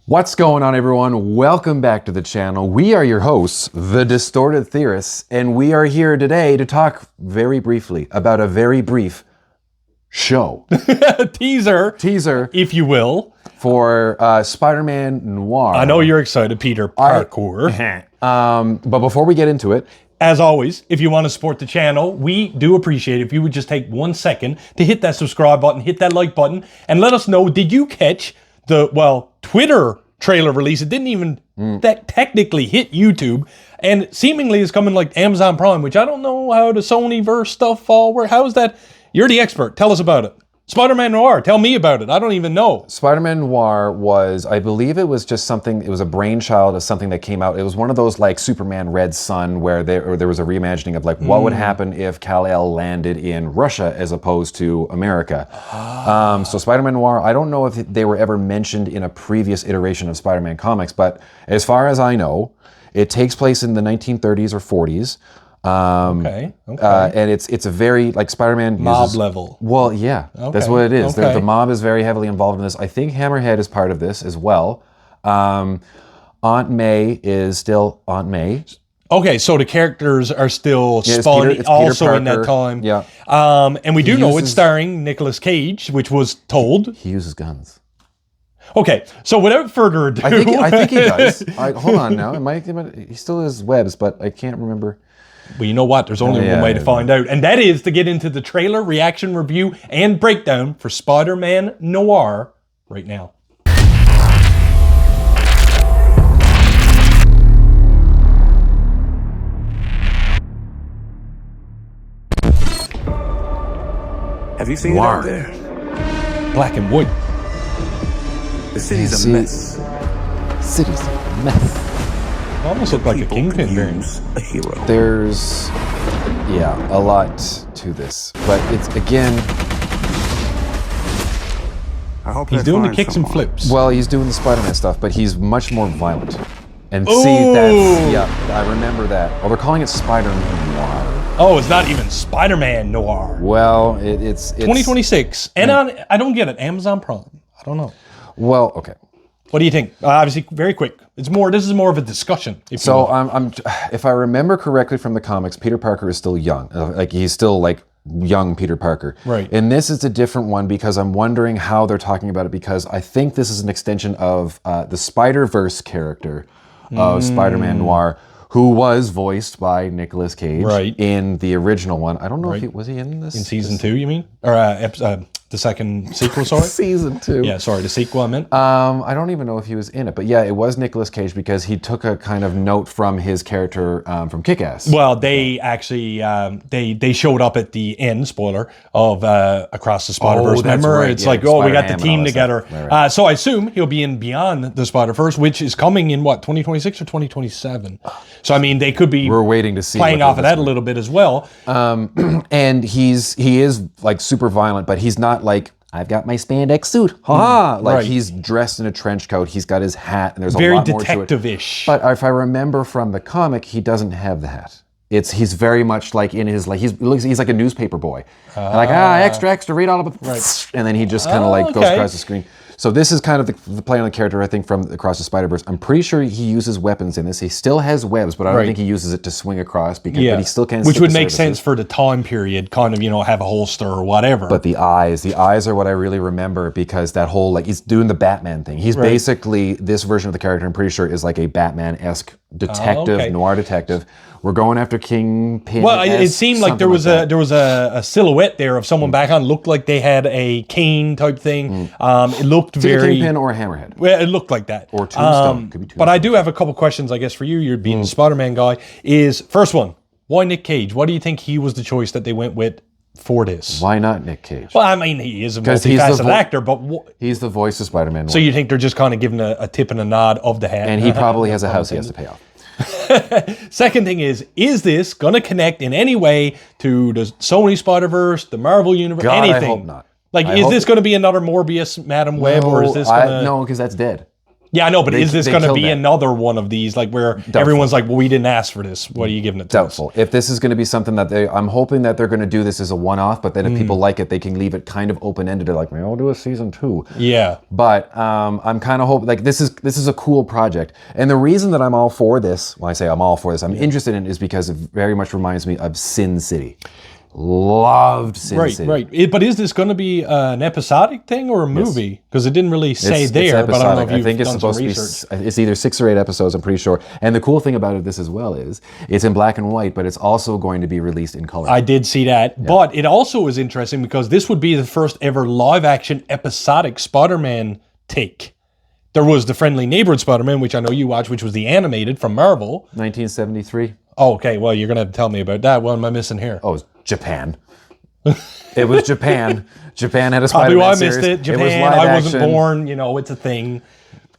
What's going on, everyone? Welcome back to the channel. We are your hosts, the Distorted Theorists, and we are here today to talk very briefly about a very brief show. Teaser, if you will, for Spider-Man Noir. I know you're excited, Peter Parkour. But before we get into it, as always, if you want to support the channel, we do appreciate it if you would just take 1 second to hit that subscribe button, hit that like button, and let us know, did you catch the, Twitter trailer release? It didn't even technically hit YouTube, and seemingly is coming like Amazon Prime, which I don't know how the Sony-verse stuff all works. How is that? You're the expert. Tell us about it. Spider-Man Noir, tell me about it. I don't even know. Spider-Man Noir was, I believe it was just something, it was a brainchild of something that came out. It was one of those like Superman Red Sun where there was a reimagining of like what would happen if Kal-El landed in Russia as opposed to America. So Spider-Man Noir, I don't know if they were ever mentioned in a previous iteration of Spider-Man comics, but as far as I know, it takes place in the 1930s or 40s. And it's a very, like, Spider-Man mob level. Well, yeah, that's what it is. The mob is very heavily involved in this. I think Hammerhead is part of this as well. Aunt May is still Aunt May. Okay, so the characters are still spawning also in that time. Yeah. And we do know it's starring Nicolas Cage, which was told. He uses guns. Okay, so without further ado. I think he does. Hold on now. He still has webs, but I can't remember. Well, you know what? There's only one way to find out, and that is to get into the trailer, reaction, review, and breakdown for Spider-Man Noir right now. Have you seen it out there? Black and white. The city's a mess. City's a mess. Almost look like a Kingpin variant. A hero. There's, a lot to this, but it's, again, I hope he's doing the kicks and flips. Well, he's doing the Spider-Man stuff, but he's much more violent. And I remember that. Oh, they're calling it Spider-Man Noir. Oh, it's not even Spider-Man Noir. Well, it's 2026, and I don't get it. Amazon Prime. I don't know. Well, okay. What do you think? Obviously, very quick. This is more of a discussion. If I remember correctly from the comics, Peter Parker is still young. Like, he's still like young Peter Parker. Right. And this is a different one because I'm wondering how they're talking about it, because I think this is an extension of the Spider-Verse character of Spider-Man Noir, who was voiced by Nicolas Cage in the original one. I don't know if was he in this? In season 2, you mean? Or the second sequel, sorry? Season 2. Yeah, sorry, the sequel I meant. I don't even know if he was in it, but yeah, it was Nicolas Cage because he took a kind of note from his character from Kick-Ass. Well, they actually, they showed up at the end, spoiler, of Across the Spider-Verse. Remember? Right. It's we got the team together. Right. So I assume he'll be in Beyond the Spider-Verse, which is coming in, 2026 or 2027? So, I mean, they could be We're waiting to see playing off of that a little bit as well. And he is like super violent, but he's not like, I've got my spandex suit, he's dressed in a trench coat, he's got his hat, and there's a lot more to it. Very detective-ish. But if I remember from the comic, he doesn't have the hat. He's very much like in his, like, he's like a newspaper boy. Extra, read all about it. And then he just kind of goes across the screen. So this is kind of the play on the character, I think, from Across the Spider-Verse. I'm pretty sure he uses weapons in this. He still has webs, but I don't think he uses it to swing across, but he still can. Which would make sense for the time period, kind of, have a holster or whatever. But the eyes are what I really remember, because that whole, like, he's doing the Batman thing. He's basically, this version of the character, I'm pretty sure, is like a Batman-esque detective, noir detective. We're going after Kingpin. Well, it seemed like there was a silhouette there of someone back on. Looked like they had a cane type thing. It looked very Kingpin or Hammerhead. Well, it looked like that. Or Tombstone. Could be Tombstone. But I do have a couple questions, I guess, for you. You're being the Spider-Man guy. First one, why Nick Cage? Why do you think he was the choice that they went with for this? Why not Nick Cage? Well, I mean, he is a multifaceted actor, but he's the voice of Spider-Man. So you think they're just kind of giving a tip and a nod of the hat? And he probably has a house he has to pay off. Second thing is this going to connect in any way to the Sony Spider-Verse, the Marvel Universe, anything? I hope not. Like, is this going to be another Morbius, Madam Web, or is this going to... No, because that's dead. Yeah, I know, but is this they going to killed be that. another one of these, like where everyone's like, well, we didn't ask for this. What are you giving it to us? Doubtful. If this is going to be something that I'm hoping that they're going to do this as a one-off, but then if people like it, they can leave it kind of open-ended. They're like, maybe I'll do a season 2. Yeah. But I'm kind of hoping, like, this is a cool project. And the reason that I'm all for this, when I say I'm all for this, I'm interested in it is because it very much reminds me of Sin City. Loved Sin City. Right. But is this going to be an episodic thing or a movie? Because it didn't really say It's there, but I don't know episodic. if you've I think it's done supposed some to be. research. It's either 6 or 8 episodes. I'm pretty sure. And the cool thing about this as well is it's in black and white, but it's also going to be released in color. I did see that, but it also is interesting because this would be the first ever live-action episodic Spider-Man take. There was the Friendly Neighborhood Spider-Man, which I know you watched, which was the animated from Marvel. 1973. Oh, okay. Well, you're going to have to tell me about that. What am I missing here? Oh, it's Japan. It was Japan. Japan had a Probably Spider-Man why I series. missed it. Japan, It was live I wasn't action. born. You know, it's a thing.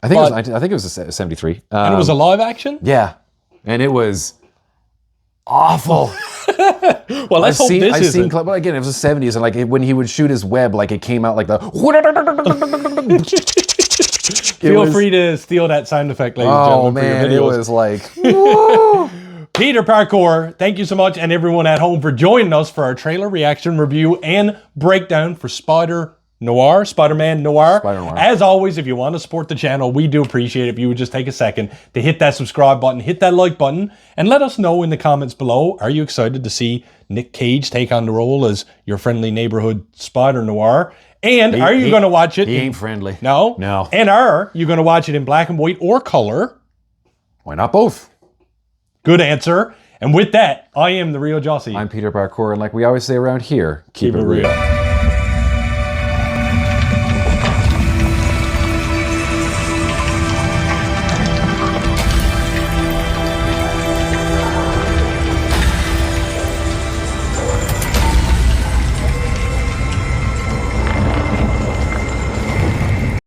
I think it was a 73. And it was a live action? Yeah, and it was awful. Well, let's hope this I've seen isn't. but again, it was the 70s, and like when he would shoot his web, like it came out like the. Feel free to steal that sound effect, ladies and Oh gentlemen, for man, it your videos. was like. Woo! Peter Parkour, thank you so much, and everyone at home for joining us for our trailer reaction, review, and breakdown for Spider-Man Noir. Spider-Noir. As always, if you want to support the channel, we do appreciate it if you would just take a second to hit that subscribe button, hit that like button, and let us know in the comments below, are you excited to see Nick Cage take on the role as your friendly neighborhood Spider-Noir? And are you going to watch it? He ain't friendly. No? No. And are you going to watch it in black and white or color? Why not both? Good answer. And with that, I am the real Jussy. I'm Peter Parkour, and like we always say around here, keep it real.